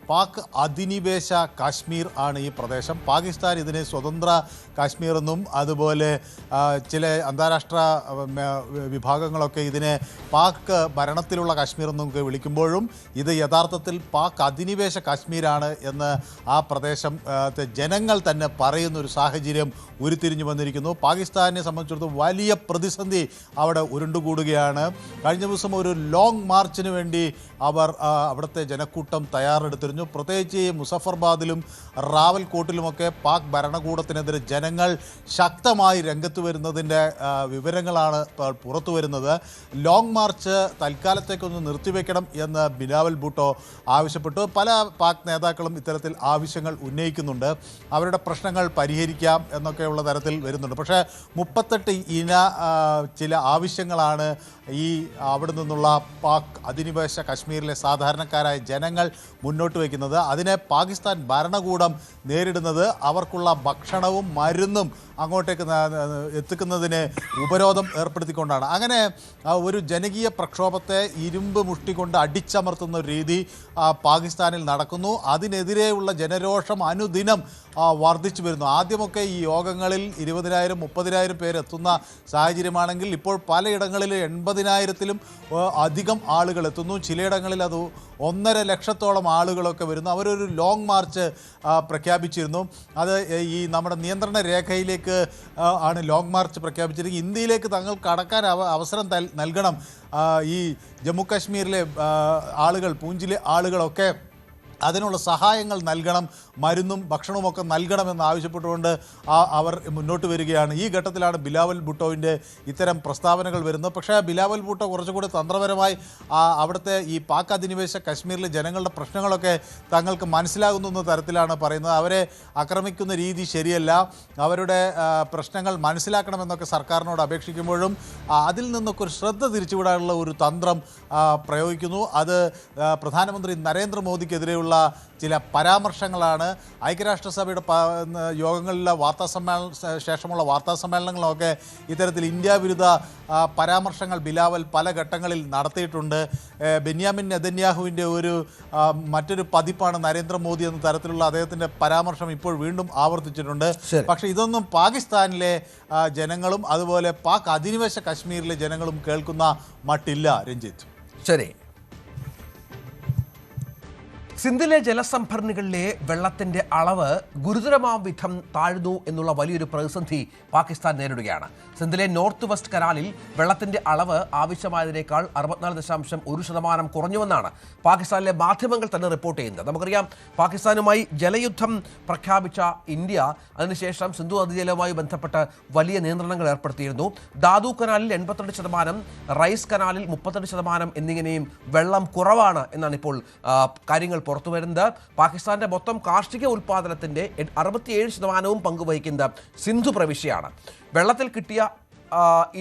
പാക് അധിനിവേശ കാശ്മീർ ആണ് ഈ പ്രദേശം. പാകിസ്ഥാൻ ഇതിനെ സ്വതന്ത്ര കാശ്മീർ എന്നും അതുപോലെ ചില അന്താരാഷ്ട്ര വിഭാഗങ്ങളൊക്കെ ഇതിനെ പാക് ഭരണത്തിലുള്ള കാശ്മീർ എന്നും വിളിക്കുമ്പോഴും ഇത് യഥാർത്ഥത്തിൽ പാക് അധിനിവേശ കാശ്മീരാണ് എന്ന് ആ പ്രദേശം ജനങ്ങൾ തന്നെ പറയുന്നൊരു സാഹചര്യം ഉരുത്തിരിഞ്ഞു വന്നിരിക്കുന്നു. പാകിസ്ഥാനെ സംബന്ധിച്ചിടത്തോളം വലിയ പ്രതിസന്ധി അവിടെ ഉരുണ്ടുകൂടുകയാണ്. കഴിഞ്ഞ ദിവസം ഒരു ലോങ് മാർച്ചിന് വേണ്ടി അവിടുത്തെ ജനക്കൂട്ടം തയ്യാറെടുത്തിരുന്നു. പ്രത്യേകിച്ച് മുസഫർബാദിലും റാവൽകോട്ടിലുമൊക്കെ പാക് ഭരണകൂടത്തിനെതിരെ ജനങ്ങൾ ശക്തമായി രംഗത്ത് വരുന്നതിൻ്റെ വിവരങ്ങളാണ് പുറത്തു വരുന്നത്. ലോങ് മാർച്ച് തൽക്കാലത്തേക്കൊന്ന് നിർത്തിവെക്കണം എന്ന് ബിലാവൽ ഭൂട്ടോ ആവശ്യപ്പെട്ടു. പല പാക് നേതാക്കളും ഇത്തരത്തിൽ ആവശ്യങ്ങൾ ഉന്നയിക്കുന്നുണ്ട്. അവരുടെ പ്രശ്നങ്ങൾ പരിഹരിക്കാം എന്നൊക്കെയുള്ള തരത്തിൽ വരുന്നുണ്ട്. പക്ഷേ 38 ഇന ചില ആവശ്യങ്ങളാണ് ഈ അവിടെ നിന്നുള്ള പാക് അധിനിവേശ കശ്മീരിലെ സാധാരണക്കാരായ ജനങ്ങൾ മുന്നോട്ട് വയ്ക്കുന്നത്. അതിനെ പാകിസ്ഥാൻ ഭരണകൂടം നേരിടുന്നത് അവർക്കുള്ള ഭക്ഷണവും മരുന്നും അങ്ങോട്ടേക്ക് എത്തിക്കുന്നതിന് ഉപരോധം ഏർപ്പെടുത്തിക്കൊണ്ടാണ്. അങ്ങനെ ഒരു ജനകീയ പ്രക്ഷോഭത്തെ ഇരുമ്പ് മുഷ്ടി കൊണ്ട് അടിച്ചമർത്തുന്ന ഒരു രീതി പാകിസ്ഥാനിൽ നടക്കുന്നു. അതിനെതിരെയുള്ള ജനരോഷം അനുദിനം വർദ്ധിച്ചു വരുന്നു. ആദ്യമൊക്കെ ഈ യോഗങ്ങളിൽ 20,000-30,000 പേരെത്തുന്ന സാഹചര്യമാണെങ്കിൽ ഇപ്പോൾ പലയിടങ്ങളിൽ 80,000-ലും അധികം ആളുകൾ എത്തുന്നു. ചിലയിടങ്ങളിൽ അത് 1.5 ലക്ഷത്തോളം ആളുകളൊക്കെ വരുന്നു. അവരൊരു ലോങ് മാർച്ച് പ്രഖ്യാപിച്ചിരുന്നു. അത് ഈ നമ്മുടെ നിയന്ത്രണ രേഖയിലേക്ക് ആണ് ലോങ് മാർച്ച് പ്രഖ്യാപിച്ചിരിക്കുന്നത്. ഇന്ത്യയിലേക്ക് തങ്ങൾക്ക് കടക്കാൻ അവസരം നൽകണം. ഈ ജമ്മു കാശ്മീരിലെ ആളുകൾ, പൂഞ്ചിലെ ആളുകളൊക്കെ അതിനുള്ള സഹായങ്ങൾ നൽകണം, മരുന്നും ഭക്ഷണവുമൊക്കെ നൽകണമെന്ന് ആവശ്യപ്പെട്ടുകൊണ്ട് അവർ മുന്നോട്ട് വരികയാണ്. ഈ ഘട്ടത്തിലാണ് ബിലാവൽ ഭുട്ടോവിൻ്റെ ഇത്തരം പ്രസ്താവനകൾ വരുന്നത്. പക്ഷേ ബിലാവൽ ഭുട്ടോ കുറച്ചുകൂടി തന്ത്രപരമായി അവിടുത്തെ ഈ പാക് അധിനിവേശ കശ്മീരിലെ ജനങ്ങളുടെ പ്രശ്നങ്ങളൊക്കെ തങ്ങൾക്ക് മനസ്സിലാകുന്നു എന്ന തരത്തിലാണ് പറയുന്നത്. അവരെ ആക്രമിക്കുന്ന രീതി ശരിയല്ല, അവരുടെ പ്രശ്നങ്ങൾ മനസ്സിലാക്കണമെന്നൊക്കെ സർക്കാരിനോട് അപേക്ഷിക്കുമ്പോഴും അതിൽ നിന്നൊക്കെ ഒരു ശ്രദ്ധ തിരിച്ചുവിടാനുള്ള ഒരു തന്ത്രം പ്രയോഗിക്കുന്നു. അത് പ്രധാനമന്ത്രി നരേന്ദ്രമോദിക്കെതിരെയുള്ള ചില പരാമർശങ്ങളാണ്. ഐക്യരാഷ്ട്രസഭയുടെ യോഗങ്ങളിലെ ശേഷമുള്ള വാർത്താ സമ്മേളനങ്ങളൊക്കെ ഇത്തരത്തിൽ ഇന്ത്യ വിരുദ്ധ പരാമർശങ്ങൾ ബിലാവൽ പല ഘട്ടങ്ങളിൽ നടത്തിയിട്ടുണ്ട്. ബെന്യാമിൻ നെതന്യാഹുവിൻ്റെ മറ്റൊരു പതിപ്പാണ് നരേന്ദ്രമോദി എന്ന തരത്തിലുള്ള അദ്ദേഹത്തിൻ്റെ പരാമർശം ഇപ്പോൾ വീണ്ടും ആവർത്തിച്ചിട്ടുണ്ട്. പക്ഷേ ഇതൊന്നും പാകിസ്ഥാനിലെ ജനങ്ങളും അതുപോലെ പാക് അധിനിവേശ കശ്മീരിലെ ജനങ്ങളും കേൾക്കുന്ന മട്ടില്ല. രഞ്ജിത്ത്, ശരി. സിന്ധിലെ ജലസംഭരണികളിലെ വെള്ളത്തിന്റെ അളവ് ഗുരുതരമാം വിധം താഴ്ന്നു എന്നുള്ള വലിയൊരു പ്രതിസന്ധി പാകിസ്ഥാൻ നേരിടുകയാണ്. സിന്ധിലെ നോർത്ത് വെസ്റ്റ് കനാലിൽ വെള്ളത്തിന്റെ അളവ് ആവശ്യമായതിനേക്കാൾ 64.1% കുറഞ്ഞുവെന്നാണ് പാകിസ്ഥാനിലെ മാധ്യമങ്ങൾ തന്നെ റിപ്പോർട്ട് ചെയ്യുന്നത്. നമുക്കറിയാം, പാകിസ്ഥാനുമായി ജലയുദ്ധം പ്രഖ്യാപിച്ച ഇന്ത്യ അതിനുശേഷം സിന്ധു നദീജലവുമായി ബന്ധപ്പെട്ട് വലിയ നിയന്ത്രണങ്ങൾ ഏർപ്പെടുത്തിയിരുന്നു. ദാദു കനാലിൽ 82%, റൈസ് കനാലിൽ 32% എന്നിങ്ങനെയും വെള്ളം കുറവാണ് എന്നാണ് ഇപ്പോൾ കാര്യങ്ങൾ പുറത്തുവരുന്നത്. പാകിസ്ഥാന്റെ മൊത്തം കാർഷിക ഉൽപ്പാദനത്തിന്റെ 67% പങ്കുവഹിക്കുന്നത് സിന്ധു പ്രവിശ്യയാണ്. വെള്ളത്തിൽ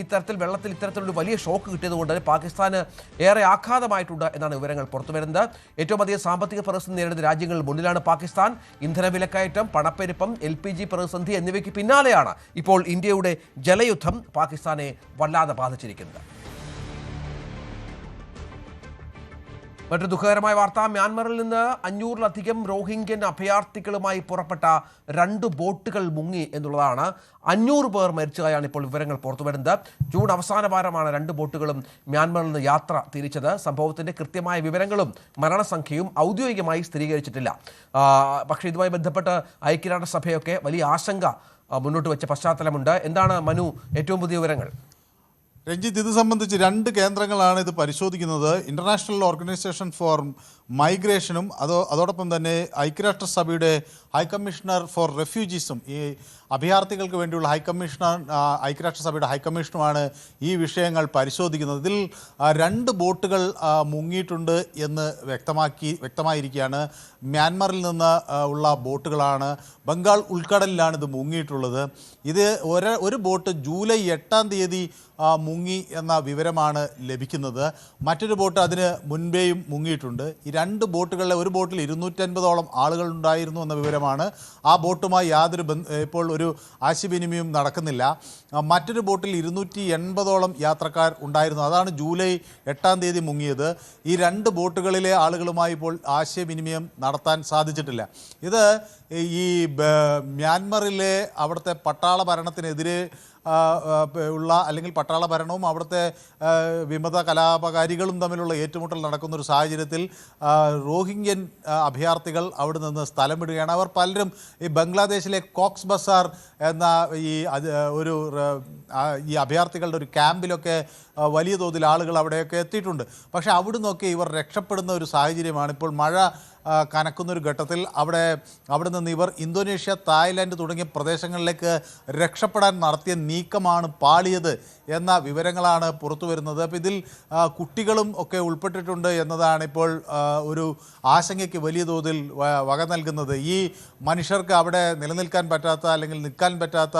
ഇത്തരത്തിലൊരു വലിയ ഷോക്ക് കിട്ടിയതുകൊണ്ട് പാകിസ്ഥാന് ഏറെ ആഘാതമായിട്ടുണ്ട് എന്നാണ് വിവരങ്ങൾ പുറത്തുവരുന്നത്. ഏറ്റവും അധികം സാമ്പത്തിക പ്രതിസന്ധി നേരിടുന്ന രാജ്യങ്ങളിൽ മുന്നിലാണ് പാകിസ്ഥാൻ. ഇന്ധന വിലക്കയറ്റം, പണപ്പെരുപ്പം, LPG പ്രതിസന്ധി എന്നിവയ്ക്ക് പിന്നാലെയാണ് ഇപ്പോൾ ഇന്ത്യയുടെ ജലയുദ്ധം പാകിസ്ഥാനെ വല്ലാതെ ബാധിച്ചിരിക്കുന്നത്. മറ്റൊരു ദുഃഖകരമായ വാർത്ത, മ്യാൻമറിൽ നിന്ന് 500-ലധികം റോഹിംഗ്യൻ അഭയാർത്ഥികളുമായി പുറപ്പെട്ട 2 ബോട്ടുകൾ മുങ്ങി എന്നുള്ളതാണ്. 500 പേർ മരിച്ചതായാണ് ഇപ്പോൾ വിവരങ്ങൾ പുറത്തുവരുന്നത്. ജൂൺ അവസാന വാരമാണ് 2 ബോട്ടുകളും മ്യാൻമറിൽ നിന്ന് യാത്ര തിരിച്ചത്. സംഭവത്തിന്റെ കൃത്യമായ വിവരങ്ങളും മരണസംഖ്യയും ഔദ്യോഗികമായി സ്ഥിരീകരിച്ചിട്ടില്ല. പക്ഷേ ഇതുമായി ബന്ധപ്പെട്ട് ഐക്യരാഷ്ട്രസഭയൊക്കെ വലിയ ആശങ്ക മുന്നോട്ട് വെച്ച പശ്ചാത്തലമുണ്ട്. എന്താണ് മനു ഏറ്റവും പുതിയ വിവരങ്ങൾ? രഞ്ജിത്ത്, ഇത് സംബന്ധിച്ച് 2 കേന്ദ്രങ്ങളാണ് ഇത് പരിശോധിക്കുന്നത്. ഇന്റർനാഷണൽ ഓർഗനൈസേഷൻ ഫോർ മൈഗ്രേഷനും അതോടൊപ്പം തന്നെ ഐക്യരാഷ്ട്രസഭയുടെ ഹൈക്കമ്മീഷണർ ഫോർ റെഫ്യൂജീസും, ഈ അഭയാർത്ഥികൾക്ക് വേണ്ടിയുള്ള ഐക്യരാഷ്ട്രസഭയുടെ ഹൈക്കമ്മീഷനുമാണ് ഈ വിഷയങ്ങൾ പരിശോധിക്കുന്നത്. ഇതിൽ 2 ബോട്ടുകൾ മുങ്ങിയിട്ടുണ്ട് എന്ന് വ്യക്തമായിരിക്കുകയാണ്. മ്യാൻമറിൽ നിന്ന് ഉള്ള ബോട്ടുകളാണ്. ബംഗാൾ ഉൾക്കടലിലാണ് ഇത് മുങ്ങിയിട്ടുള്ളത്. ഇത് ഒരു ബോട്ട് ജൂലൈ 8-ാം തീയതി മുങ്ങി എന്ന വിവരമാണ് ലഭിക്കുന്നത്. മറ്റൊരു ബോട്ട് അതിന് മുൻപേയും മുങ്ങിയിട്ടുണ്ട്. ഈ 2 ബോട്ടുകളിലെ ഒരു ബോട്ടിൽ 250ഓളം ആളുകളുണ്ടായിരുന്നു എന്ന വിവരമാണ്. ആ ബോട്ടുമായി യാതൊരു ഇപ്പോൾ ഒരു ആശയവിനിമയവും നടക്കുന്നില്ല. മറ്റൊരു ബോട്ടിൽ 280ഓളം യാത്രക്കാർ ഉണ്ടായിരുന്നു. അതാണ് ജൂലൈ 8-ാം തീയതി മുങ്ങിയത്. ഈ 2 ബോട്ടുകളിലെ ആളുകളുമായി ഇപ്പോൾ ആശയവിനിമയം നടത്താൻ സാധിച്ചിട്ടില്ല. ഇത് ഈ മ്യാൻമറിലെ അവിടുത്തെ പട്ടാള ഭരണത്തിനെതിരെ അല്ലെങ്കിൽ പട്ടാള ഭരണവും അവിടുത്തെ വിമത കലാപകാരികളും തമ്മിലുള്ള ഏറ്റുമുട്ടൽ നടക്കുന്നൊരു സാഹചര്യത്തിൽ റോഹിംഗ്യൻ അഭയാർത്ഥികൾ അവിടെ നിന്ന് സ്ഥലം വിടുകയാണ്. അവർ പലരും ഈ ബംഗ്ലാദേശിലെ കോക്സ് ബസാർ എന്ന ഈ അഭയാർത്ഥികളുടെ ഒരു ക്യാമ്പിലൊക്കെ വലിയ തോതിൽ ആളുകൾ അവിടെയൊക്കെ എത്തിയിട്ടുണ്ട്. പക്ഷേ അവിടെ നിന്നൊക്കെ ഇവർ രക്ഷപ്പെടുന്ന ഒരു സാഹചര്യമാണ്. ഇപ്പോൾ മഴ കനക്കുന്നൊരു ഘട്ടത്തിൽ അവിടെ നിന്ന് ഇവർ ഇന്തോനേഷ്യ, തായ്ലാൻഡ് തുടങ്ങിയ പ്രദേശങ്ങളിലേക്ക് രക്ഷപ്പെടാൻ നടത്തിയ നീക്കമാണ് പാളിയത് എന്ന വിവരങ്ങളാണ് പുറത്തു വരുന്നത്. അപ്പോൾ ഇതിൽ കുട്ടികളും ഒക്കെ ഉൾപ്പെട്ടിട്ടുണ്ട് എന്നതാണ് ഇപ്പോൾ ഒരു ആശങ്കയ്ക്ക് വലിയ തോതിൽ വക നൽകുന്നത്. ഈ മനുഷ്യർക്ക് അവിടെ നിലനിൽക്കാൻ പറ്റാത്ത അല്ലെങ്കിൽ നിൽക്കാൻ പറ്റാത്ത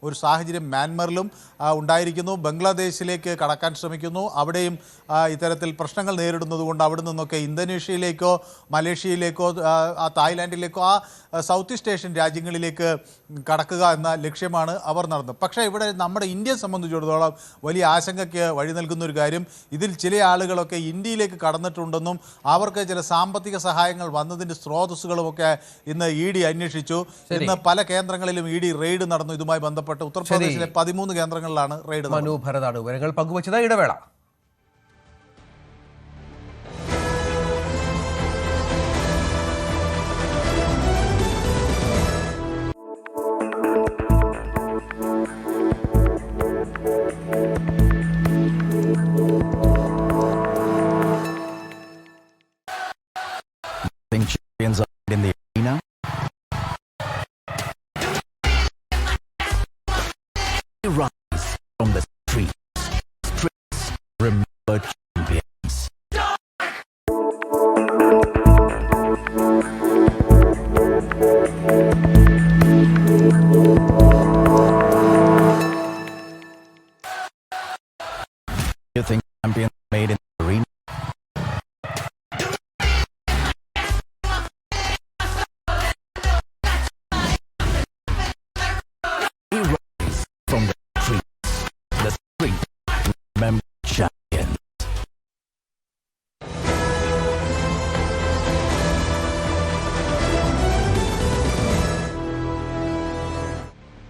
ഒരു സാഹചര്യം മ്യാൻമറിലും ഉണ്ടായിരിക്കുന്നു. ബംഗ്ലാദേശിലേക്ക് കടക്കാൻ ശ്രമിക്കുന്നു. അവിടെയും ഇത്തരത്തിൽ പ്രശ്നങ്ങൾ നേരിടുന്നതുകൊണ്ട് അവിടെ നിന്നൊക്കെ ഇന്തോനേഷ്യയിലേക്കോ മലേഷ്യയിലേക്കോ തായ്ലാൻഡിലേക്കോ സൗത്ത് ഈസ്റ്റ് ഏഷ്യൻ രാജ്യങ്ങളിലേക്ക് കടക്കുക എന്ന ലക്ഷ്യമാണ് അവർ നടന്നത്. പക്ഷേ ഇവിടെ നമ്മുടെ ഇന്ത്യയെ സംബന്ധിച്ചിടത്തോളം വലിയ ആശങ്കയ്ക്ക് വഴി നൽകുന്ന ഒരു കാര്യം, ഇതിൽ ചില ആളുകളൊക്കെ ഇന്ത്യയിലേക്ക് കടന്നിട്ടുണ്ടെന്നും അവർക്ക് ചില സാമ്പത്തിക സഹായങ്ങൾ വന്നതിൻ്റെ സ്രോതസ്സുകളുമൊക്കെ ഇന്ന് ED അന്വേഷിച്ചു. ഇന്ന് പല കേന്ദ്രങ്ങളിലും ED റെയ്ഡ് നടന്നു. ഇതുമായി ബന്ധപ്പെട്ട് ഉത്തർപ്രദേശിലെ 13 കേന്ദ്രങ്ങളിലാണ് റെയ്ഡ്. മനു ഭരതാണ് വിവരങ്ങൾ പങ്കുവച്ചത്. ഇടവേള.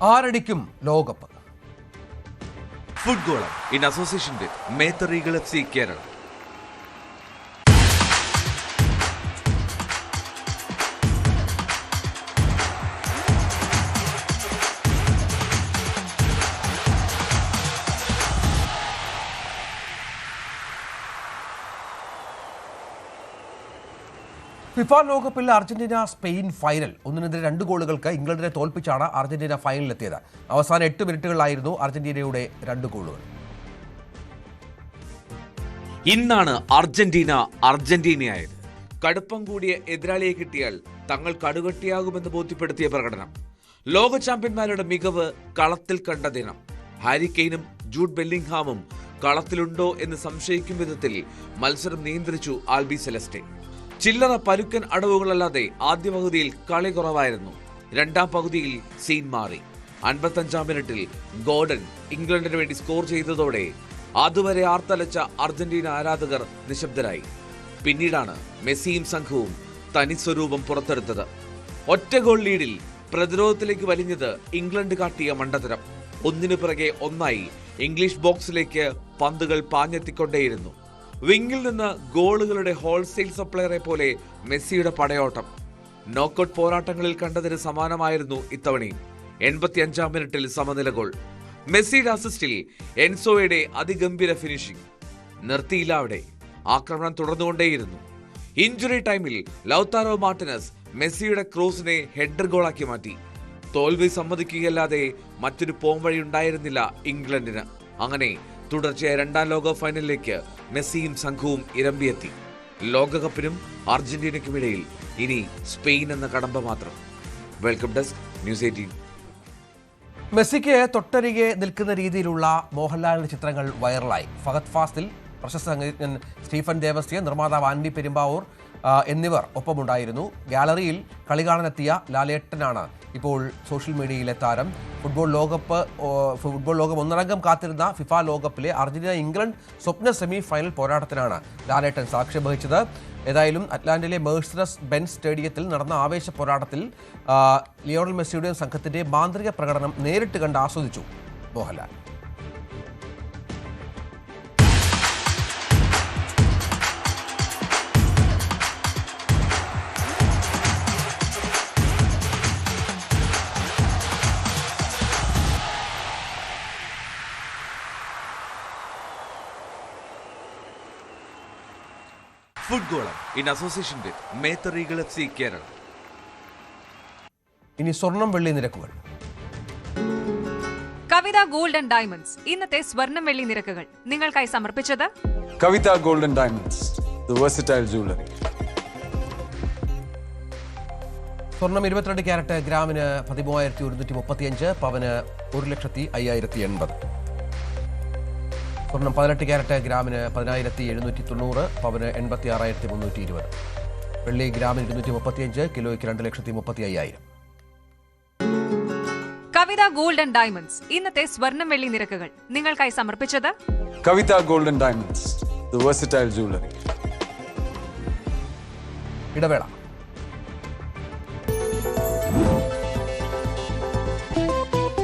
ആരടിക്കും ലോകകപ്പ്. Football in association with Mether Eagle FC Kerala. FIFA ലോകകപ്പിൽ അർജന്റീന സ്പെയിൻ ഫൈനൽ 1-2 ഗോളുകൾക്ക് ഇംഗ്ലണ്ടിനെ തോൽപ്പിച്ചാണ് അർജന്റീന ഫൈനലിലെത്തിയത്. അവസാന 8 മിനിറ്റുകളിലായിരുന്നു അർജന്റീനയുടെ 2 ഗോളുകൾ. ഇന്നാണ് അർജന്റീനയായത്. കടുപ്പം കൂടിയ എതിരാളിയെ കിട്ടിയാൽ തങ്ങൾ കടുകട്ടിയാകുമെന്ന് ബോധ്യപ്പെടുത്തിയ പ്രകടനം. ലോക ചാമ്പ്യന്മാരുടെ മികവ് കളത്തിൽ കണ്ട ദിനം. ഹാരി കെയ്നും ജൂഡ് ബെല്ലിംഗ്ഹാമും കളത്തിലുണ്ടോ എന്ന് സംശയിക്കും വിധത്തിൽ മത്സരം നിയന്ത്രിച്ചു ആൽബി സെലസ്റ്റെ. ചില്ലറ പരുക്കൻ അടവുകളല്ലാതെ ആദ്യ പകുതിയിൽ കളി കുറവായിരുന്നു. രണ്ടാം പകുതിയിൽ സീൻ മാറി. 55-ാം മിനിറ്റിൽ ഗോർഡൻ ഇംഗ്ലണ്ടിന് വേണ്ടി സ്കോർ ചെയ്തതോടെ അതുവരെ ആർത്തലച്ച അർജന്റീന ആരാധകർ നിശബ്ദരായി. പിന്നീടാണ് മെസ്സിയും സംഘവും തനിസ്വരൂപം പുറത്തെടുത്തത്. ഒറ്റ ഗോൾ ലീഡിൽ പ്രതിരോധത്തിലേക്ക് വലിഞ്ഞത് ഇംഗ്ലണ്ട് കാട്ടിയ മണ്ടത്തരം. ഒന്നിനു പിറകെ ഒന്നായി ഇംഗ്ലീഷ് ബോക്സിലേക്ക് പന്തുകൾ പാഞ്ഞെത്തിക്കൊണ്ടേയിരുന്നു. വിങ്ങിൽ നിന്ന് ഗോളുകളുടെ ഹോൾസെയിൽ സപ്ലയറെ പോലെ മെസ്സിയുടെ പടയോട്ടം. നോക്കൌട്ട് പോരാട്ടങ്ങളിൽ കണ്ടതിന് സമാനമായിരുന്നു ഇത്തവണയും. 85-ാം മിനിറ്റിൽ സമനില ഗോൾ. മെസ്സിയുടെ അസിസ്റ്റിൽ എൻസോയുടെ അതിഗംഭീര ഫിനിഷിംഗ്. നിർത്തിയില്ല അവിടെ, ആക്രമണം തുടർന്നുകൊണ്ടേയിരുന്നു. ഇഞ്ചുറി ടൈമിൽ ലൗതാരോ മാർട്ടിനസ് മെസ്സിയുടെ ക്രോസിനെ ഹെഡർ ഗോളാക്കി മാറ്റി. തോൽവി സമ്മതിക്കുകയല്ലാതെ മറ്റൊരു പോംവഴി ഉണ്ടായിരുന്നില്ല ഇംഗ്ലണ്ടിന്. അങ്ങനെ തുടർച്ചയായ 2ാം ലോക ഫൈനലിലേക്ക് മെസ്സിയും സംഘവും ഇരമ്പിയെത്തി. ലോകകപ്പിനും അർജന്റീനയ്ക്കുമിടയിൽ ഇനി സ്പെയിൻ എന്ന കടമ്പ മാത്രം. Welcome desk, news 18. മെസ്സിക്ക് തൊട്ടരികെ നിൽക്കുന്ന രീതിയിലുള്ള മോഹൻലാലിന്റെ ചിത്രങ്ങൾ വൈറലായി. ഫഹദ് ഫാസിൽ, പ്രശസ്ത സംഗീതജ്ഞൻ സ്റ്റീഫൻ ദേവസ്യ, നിർമ്മാതാവ് ആൻഡി പെരുമ്പാവൂർ എന്നിവർ ഒപ്പമുണ്ടായിരുന്നു. ഗാലറിയിൽ കളി കാണാനെത്തിയ ലാലേട്ടനാണ് ഇപ്പോൾ സോഷ്യൽ മീഡിയയിലെ താരം. ഫുട്ബോൾ ലോകം ഒന്നടങ്കം കാത്തിരുന്ന ഫിഫ ലോകകപ്പിലെ അർജന്റീന ഇംഗ്ലണ്ട് സ്വപ്ന സെമി ഫൈനൽ പോരാട്ടത്തിനാണ് ലാലേട്ടൻ സാക്ഷ്യം വഹിച്ചത്. ഏതായാലും അറ്റ്ലാന്റയിലെ മെഴ്സിഡസ് ബെൻസ് സ്റ്റേഡിയത്തിൽ നടന്ന ആവേശ പോരാട്ടത്തിൽ ലിയോണൽ മെസ്സിയുടെയും സംഘത്തിന്റെ മാന്ത്രിക പ്രകടനം നേരിട്ട് കണ്ട് ആസ്വദിച്ചു Mohanlal. Football in association with Mether Eagle FC Kerala. ഇനി സ്വർണം വെള്ളി നിരക്കുകൾ. കവിത ഗോൾഡ് ആൻഡ് ഡയമണ്ട്സ് ഇന്നത്തെ സ്വർണം വെള്ളി നിരക്കുകൾ നിങ്ങൾക്കായി സമർപ്പിച്ചത് Kavitha gold and diamonds, the versatile jewellery. സ്വർണം 22 ക്യാരറ്റ് ഗ്രാമിന് 13,135, പവന് 1,05,080. സ്വർണം 18 ക്യാരറ്റ് ഗ്രാമിന് 10,790, പവന് 86,320. വെള്ളി ഗ്രാമിന് 235, കിലോയ്ക്ക് 2,35,000. കവിത ഗോൾഡ് ആൻഡ് ഡയമണ്ട്സ് ഇന്നത്തെ സ്വർണം വെള്ളി നിരക്കുകൾ നിങ്ങൾക്കായി സമർപ്പിച്ചത് Kavitha gold and diamonds, the versatile jewellery. ഇടവേള.